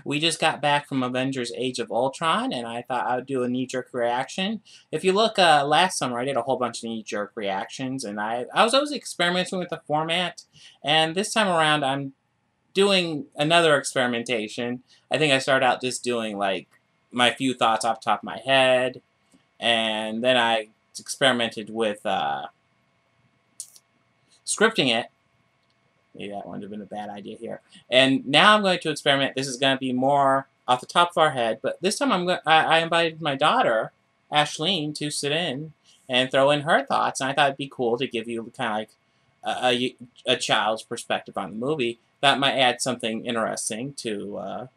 We just got back from Avengers Age of Ultron, and I thought I would do a knee-jerk reaction. If you look, last summer I did a whole bunch of knee-jerk reactions, and I was always experimenting with the format, and this time around I'm doing another experimentation. I think I started out just doing, like, my few thoughts off the top of my head, and then I experimented with scripting it. Maybe that would have been a bad idea here. And now I'm going to experiment. This is going to be more off the top of our head, but this time I invited my daughter, Ashleen, to sit in and throw in her thoughts, and I thought it'd be cool to give you kind of like a child's perspective on the movie. That might add something interesting to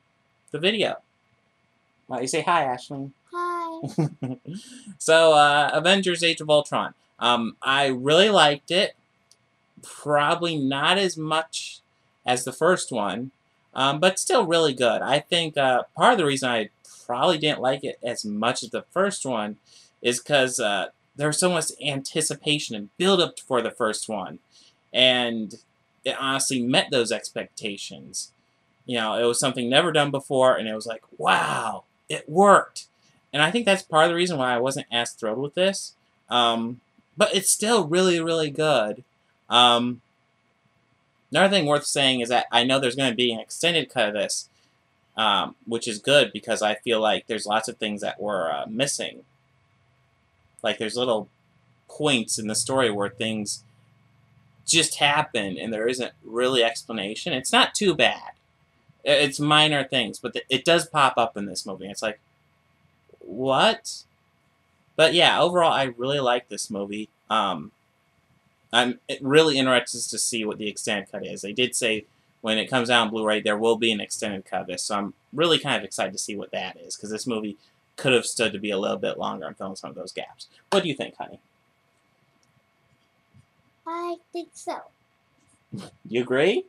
the video. Why don't you say hi, Ashleen? Hi. So, Avengers Age of Ultron. I really liked it. Probably not as much as the first one, but still really good. I think part of the reason I probably didn't like it as much as the first one is because there was so much anticipation and build-up for the first one, and it honestly met those expectations. You know, it was something never done before, and it was like, wow, it worked. And I think that's part of the reason why I wasn't as thrilled with this. But it's still really, really good. Another thing worth saying is that I know there's going to be an extended cut of this, which is good because I feel like there's lots of things that were missing. Like there's little points in the story where things just happen and there isn't really explanation. It's not too bad. It's minor things, but it does pop up in this movie. It's like, what? But yeah, overall, I really like this movie. I'm really interested to see what the extended cut is. They did say when it comes out on Blu-ray, there will be an extended cut of this, so I'm really kind of excited to see what that is, because this movie could have stood to be a little bit longer and fill in some of those gaps. What do you think, honey? I think so. You agree?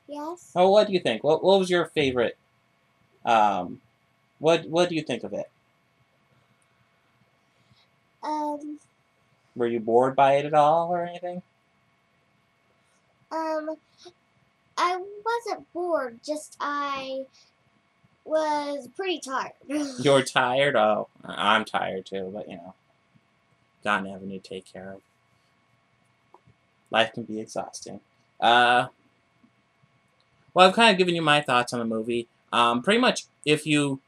Yes. Oh, what do you think? What was your favorite? What do you think of it? Were you bored by it at all or anything? I wasn't bored, just I was pretty tired. You're tired? Oh, I'm tired too, but you know, got an avenue to take care of. Life can be exhausting. Well, I've kind of given you my thoughts on the movie. Pretty much, if you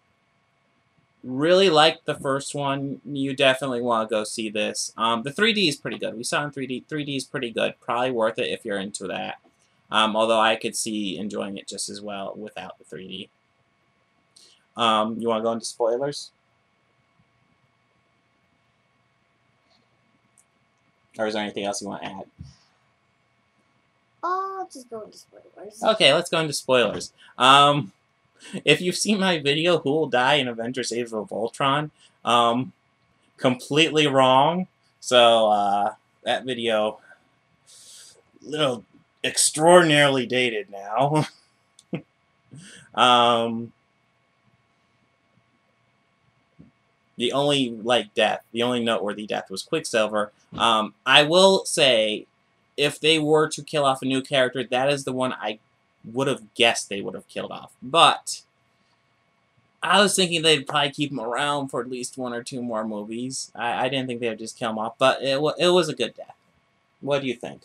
really liked the first one, you definitely want to go see this. The 3D is pretty good. We saw it in 3D. 3D is pretty good. Probably worth it if you're into that. Although I could see enjoying it just as well without the 3D. You want to go into spoilers? Or is there anything else you want to add? I'll just go into spoilers. Okay, let's go into spoilers. If you've seen my video, Who Will Die in Avengers Age of Ultron, completely wrong. So, that video, little extraordinarily dated now. The only, the only noteworthy death was Quicksilver. I will say, if they were to kill off a new character, that is the one I would have guessed they would have killed off. But I was thinking they'd probably keep him around for at least 1 or 2 more movies. I didn't think they would just kill him off, but it was a good death. What do you think?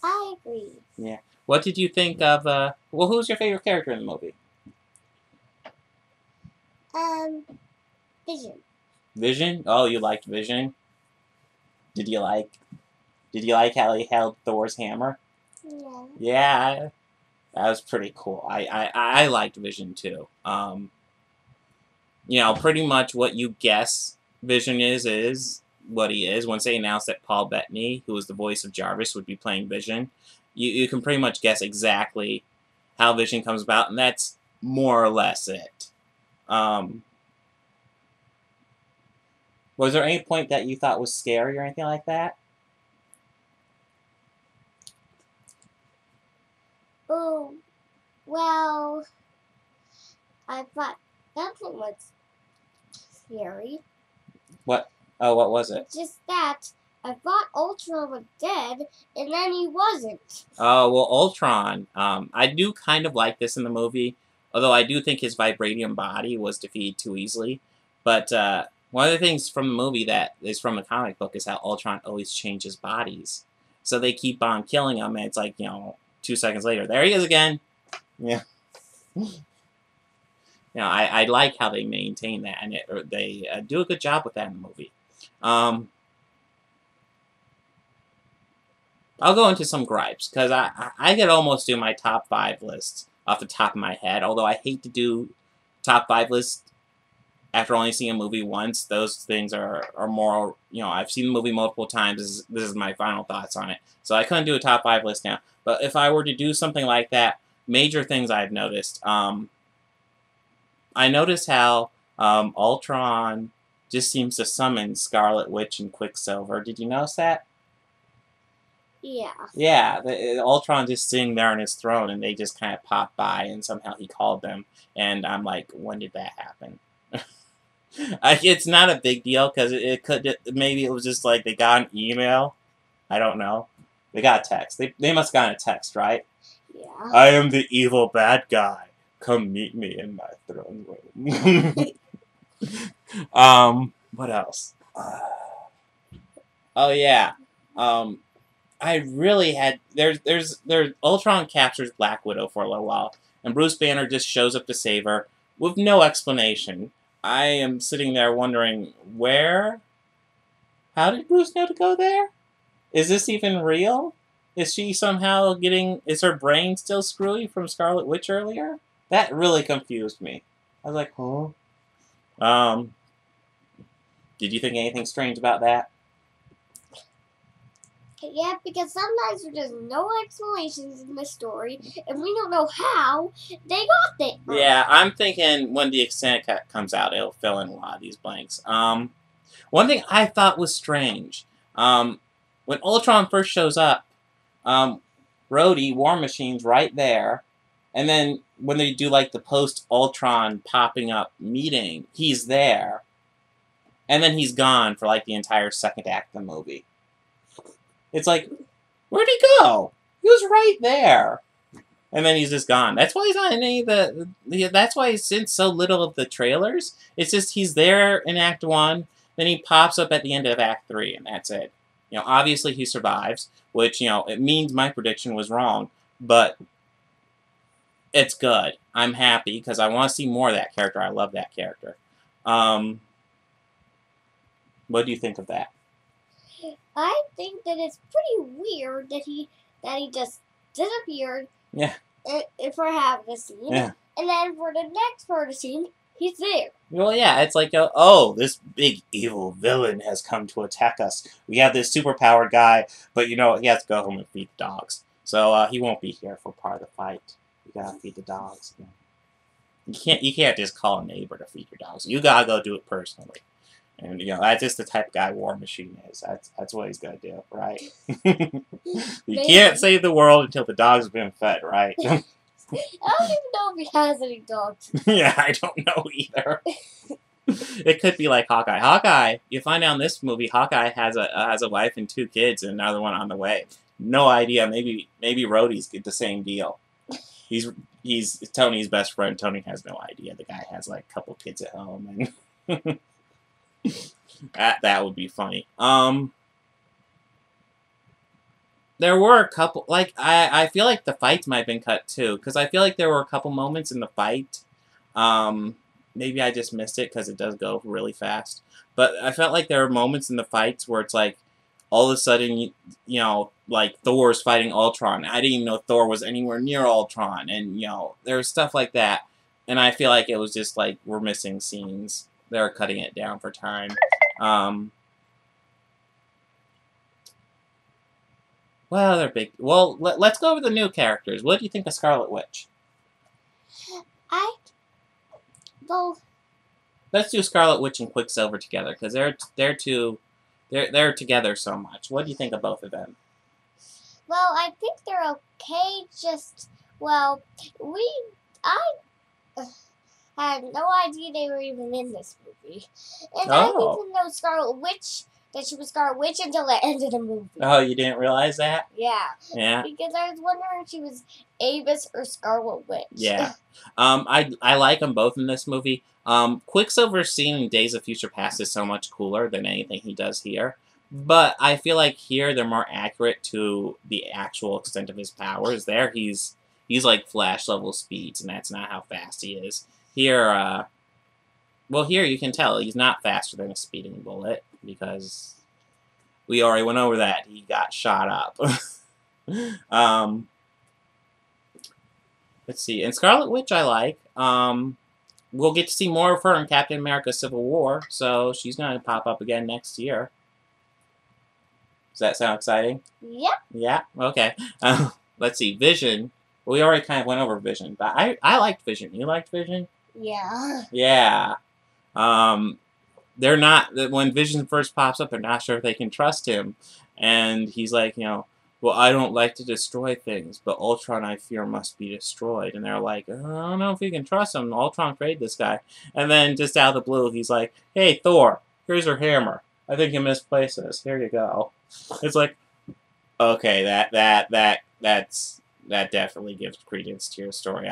I agree. Yeah. What did you think of, well, who's your favorite character in the movie? Vision. Vision? Oh, you liked Vision? Did you like how he held Thor's hammer? Yeah. Yeah, that was pretty cool. I liked Vision too. You know, pretty much what you guess Vision is what he is. Once they announced that Paul Bettany, who was the voice of Jarvis, would be playing Vision, you can pretty much guess exactly how Vision comes about, and that's more or less it. Was there any point that you thought was scary or anything like that? Oh, well, I thought nothing was scary. What? Oh, what was it? It's just that I thought Ultron was dead, and then he wasn't. Oh, well, Ultron. I do kind of like this in the movie, Although I do think his vibranium body was defeated too easily. But one of the things from the movie that is from the comic book is how Ultron always changes bodies. So they keep on killing him, and it's like, 2 seconds later, there he is again. Yeah. I like how they maintain that, and they do a good job with that in the movie. I'll go into some gripes, because I could almost do my top 5 lists off the top of my head, although I hate to do top 5 lists after only seeing a movie once. Those things are more, I've seen the movie multiple times. This is my final thoughts on it. So I couldn't do a top 5 list now. But if I were to do something like that, major things I've noticed. I noticed how Ultron just seems to summon Scarlet Witch and Quicksilver. Did you notice that? Yeah. Yeah, Ultron just sitting there on his throne, and they just kind of pop by, and somehow he called them. And I'm like, when did that happen? It's not a big deal, because maybe it was just like they got an email. I don't know. They got a text. They must have gotten a text, right? Yeah. I am the evil bad guy. Come meet me in my throne room. What else? Oh yeah. I really had there's Ultron captures Black Widow for a little while, and Bruce Banner just shows up to save her with no explanation. I am sitting there wondering how did Bruce know to go there? Is this even real? Is she somehow is her brain still screwy from Scarlet Witch earlier? That really confused me. I was like, huh? Did you think anything strange about that? Yeah, because sometimes there's just no explanations in the story, and we don't know how they got there. Yeah, I'm thinking when the extended cut comes out, it'll fill in a lot of these blanks. One thing I thought was strange, when Ultron first shows up, Rhodey, War Machine's right there, and then when they do like the post-Ultron popping up meeting, he's there, and then he's gone for like the entire second act of the movie. It's like, where'd he go? He was right there. And then he's just gone. That's why he's not in any of that's why he's in so little of the trailers. It's just he's there in Act 1, then he pops up at the end of Act 3, and that's it. Obviously he survives, which, it means my prediction was wrong, but it's good. I'm happy, because I want to see more of that character. I love that character. What do you think of that? I think that it's pretty weird that he just disappeared. Yeah. For half the scene. Yeah. And then for the next part of the scene, he's there. Well, yeah, it's like, oh, this big evil villain has come to attack us. We have this superpowered guy, but he has to go home and feed the dogs. So he won't be here for part of the fight. You gotta feed the dogs. You can't just call a neighbor to feed your dogs. You gotta go do it personally. And, that's just the type of guy War Machine is. That's what he's going to do, right? You can't save the world until the dogs have been fed, right? I don't even know if he has any dogs. Yeah, I don't know either. It could be like Hawkeye. Hawkeye, you find out in this movie, Hawkeye has a wife and 2 kids and another one on the way. No idea. Maybe Rhodey's the same deal. He's Tony's best friend. Tony has no idea. The guy has like a couple kids at home, and that would be funny. There were a couple, like, I feel like the fights might have been cut too, because I feel like there were a couple moments in the fight. Maybe I just missed it because it does go really fast. But I felt like there were moments in the fights where it's like, all of a sudden, like Thor's fighting Ultron. I didn't even know Thor was anywhere near Ultron. And, there was stuff like that. And I feel like it was just like, we're missing scenes. They're cutting it down for time. Well, they're big. Well, let's go over the new characters. What do you think of Scarlet Witch? Let's do Scarlet Witch and Quicksilver together, because they're together so much. What do you think of both of them? Well, I think they're okay. I had no idea they were even in this movie, and I didn't even know Scarlet Witch that she was Scarlet Witch until the end of the movie. Oh, you didn't realize that? Yeah. Yeah. Because I was wondering if she was Avis or Scarlet Witch. Yeah. I like them both in this movie. Quicksilver's scene in Days of Future Past is so much cooler than anything he does here. But I feel like here they're more accurate to the actual extent of his powers. There he's like Flash level speeds, and that's not how fast he is. Here, well, here you can tell he's not faster than a speeding bullet, because we already went over that. He got shot up. Let's see. And Scarlet Witch I like. We'll get to see more of her in Captain America Civil War, so she's going to pop up again next year. Does that sound exciting? Yep. Yeah? Okay. Let's see. Vision. We already kind of went over Vision, but I liked Vision. You liked Vision? Yeah. Yeah. They're not, when Vision first pops up, they're not sure if they can trust him. And he's like, you know, well, I don't like to destroy things, but Ultron, I fear, must be destroyed. And they're like, I don't know if we can trust him. Ultron created this guy. And then, just out of the blue, he's like, hey, Thor, here's your hammer. I think you misplaced this. Here you go. It's like, okay, that definitely gives credence to your story.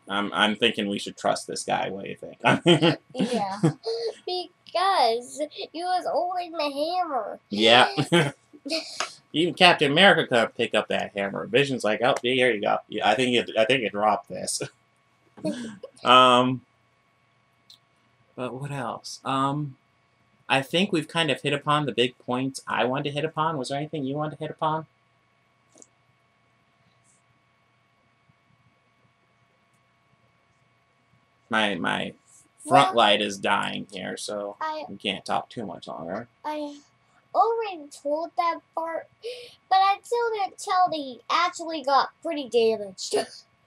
I'm thinking we should trust this guy. What do you think? Yeah. Because he was holding the hammer. Yeah. Even Captain America couldn't pick up that hammer. Vision's like, oh, here you go. Yeah, I think you dropped this. But what else? I think we've kind of hit upon the big points I wanted to hit upon. Was there anything you wanted to hit upon? My front light is dying here, so we can't talk too much longer. I already told that part, but I still didn't tell that he actually got pretty damaged.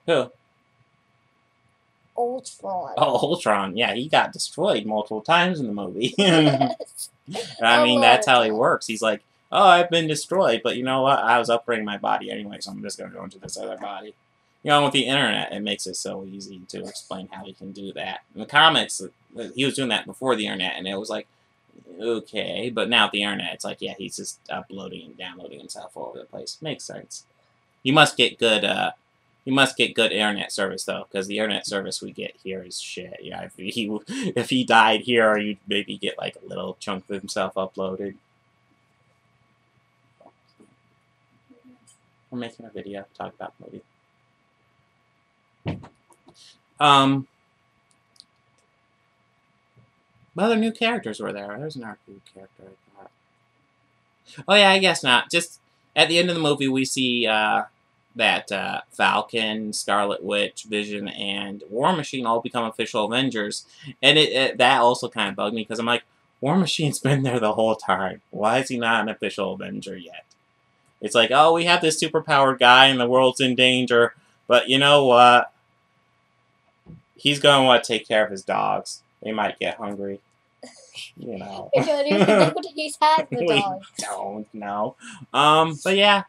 Who? Ultron. Oh, Ultron. Yeah, he got destroyed multiple times in the movie. Yes. I mean, that's how he works. He's like, oh, I've been destroyed, but you know what? I was upgrading my body anyway, so I'm just going to go into this other body. You know, with the internet, it makes it so easy to explain how he can do that. In the comics, he was doing that before the internet, and it was like, okay. But now with the internet, it's like, yeah, he's just uploading and downloading himself all over the place. Makes sense. You must get good, internet service, though, because the internet service we get here is shit. Yeah, if he died here, you'd maybe get, like, a little chunk of himself uploaded. We're making a video, talk about the movie. What other new characters were there? There's another new character I thought. Oh yeah, I guess not. Just at the end of the movie, we see that Falcon, Scarlet Witch, Vision, and War Machine all become official Avengers, and that also kind of bugged me because I'm like, War Machine's been there the whole time. Why is he not an official Avenger yet? It's like, oh, we have this superpowered guy and the world's in danger, but you know what? He's going to want to take care of his dogs. They might get hungry. You know. We don't even know that he's had the dog. We don't know. But yeah,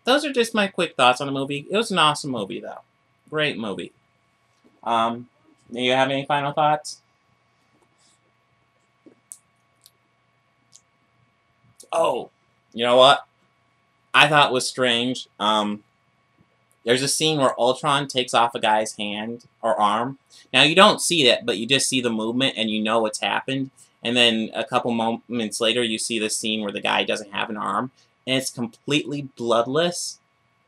those are just my quick thoughts on the movie. It was an awesome movie, though. Great movie. Do you have any final thoughts? Oh, you know what? I thought was strange. There's a scene where Ultron takes off a guy's hand or arm. Now, you don't see it, but you just see the movement and you know what's happened. And then a couple moments later, you see the scene where the guy doesn't have an arm. And it's completely bloodless.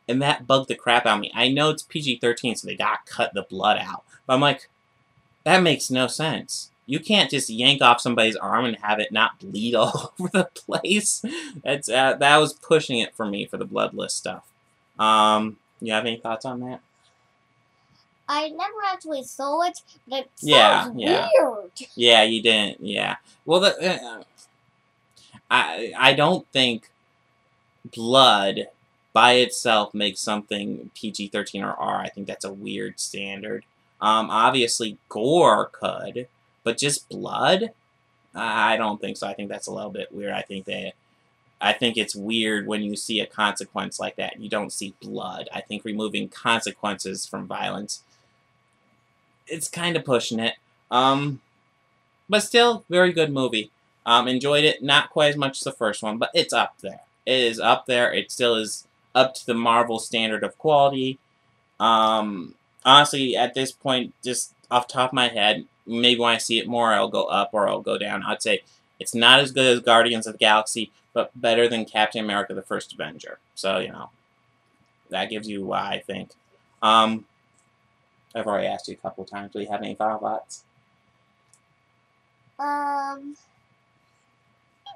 And that bugged the crap out of me. I know it's PG-13, so they gotta cut the blood out. But I'm like, that makes no sense. You can't just yank off somebody's arm and have it not bleed all over the place. That was pushing it for me for the bloodless stuff. You have any thoughts on that? I never actually saw it, but it sounds weird. Yeah, you didn't. Yeah. Well, I don't think blood by itself makes something PG-13 or R. I think that's a weird standard. Obviously, gore could, but just blood? I don't think so. I think that's a little bit weird. I think it's weird when you see a consequence like that and you don't see blood. I think removing consequences from violence, it's kind of pushing it. But still, very good movie. Enjoyed it, not quite as much as the first one, but it's up there. It is up there. It still is up to the Marvel standard of quality. Honestly, at this point, just off the top of my head, maybe when I see it more, I'll go up or I'll go down. I'd say it's not as good as Guardians of the Galaxy, but better than Captain America: The First Avenger. So, you know, that gives you why I think. I've already asked you a couple times. Do you have any final thoughts? I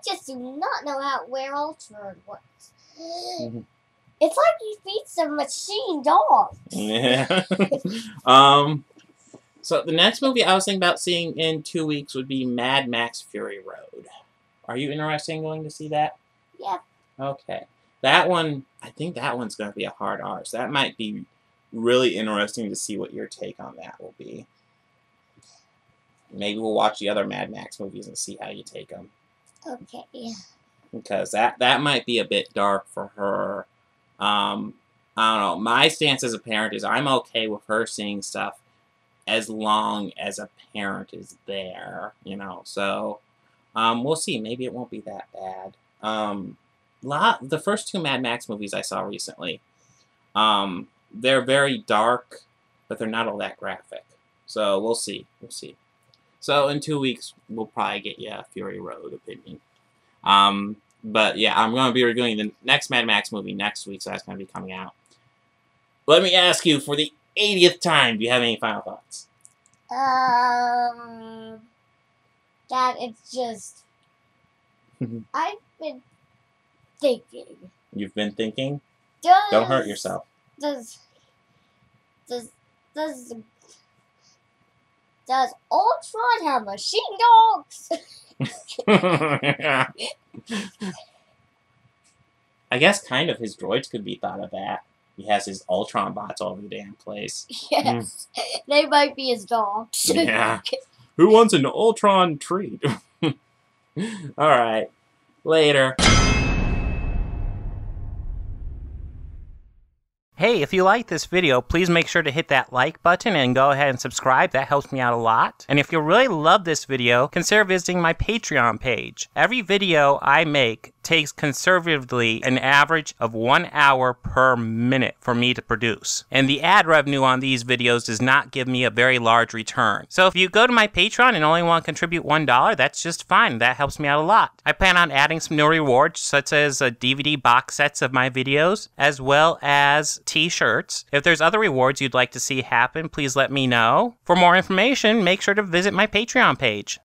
just do not know where Ultron works. Mm-hmm. It's like he feeds some machine dogs. Yeah. So the next movie I was thinking about seeing in 2 weeks would be Mad Max Fury Road. Are you interested in going to see that? Yeah. Okay. That one, I think that one's going to be a hard R. So that might be really interesting to see what your take on that will be. Maybe we'll watch the other Mad Max movies and see how you take them. Okay. Because that might be a bit dark for her. I don't know. My stance as a parent is I'm okay with her seeing stuff as long as a parent is there, you know. So, we'll see. Maybe it won't be that bad. The first 2 Mad Max movies I saw recently, they're very dark, but they're not all that graphic. So, we'll see. We'll see. So, in 2 weeks, we'll probably get you a Fury Road opinion. But yeah, I'm going to be reviewing the next Mad Max movie next week, so that's going to be coming out. Let me ask you, for the 80th time, do you have any final thoughts? That it's just... I've been thinking. You've been thinking? Don't hurt yourself. Does Ultron have machine dogs? I guess kind of his droids could be thought of that. He has his Ultron bots all over the damn place. Yes, they might be his dogs. Yeah. Who wants an Ultron treat? Alright. Later. Hey, if you like this video, please make sure to hit that like button and go ahead and subscribe. That helps me out a lot. And if you really love this video, consider visiting my Patreon page. Every video I make takes conservatively an average of 1 hour per minute for me to produce. And the ad revenue on these videos does not give me a very large return. So if you go to my Patreon and only want to contribute $1, that's just fine. That helps me out a lot. I plan on adding some new rewards, such as DVD box sets of my videos, as well as t-shirts. If there's other rewards you'd like to see happen, please let me know. For more information, make sure to visit my Patreon page.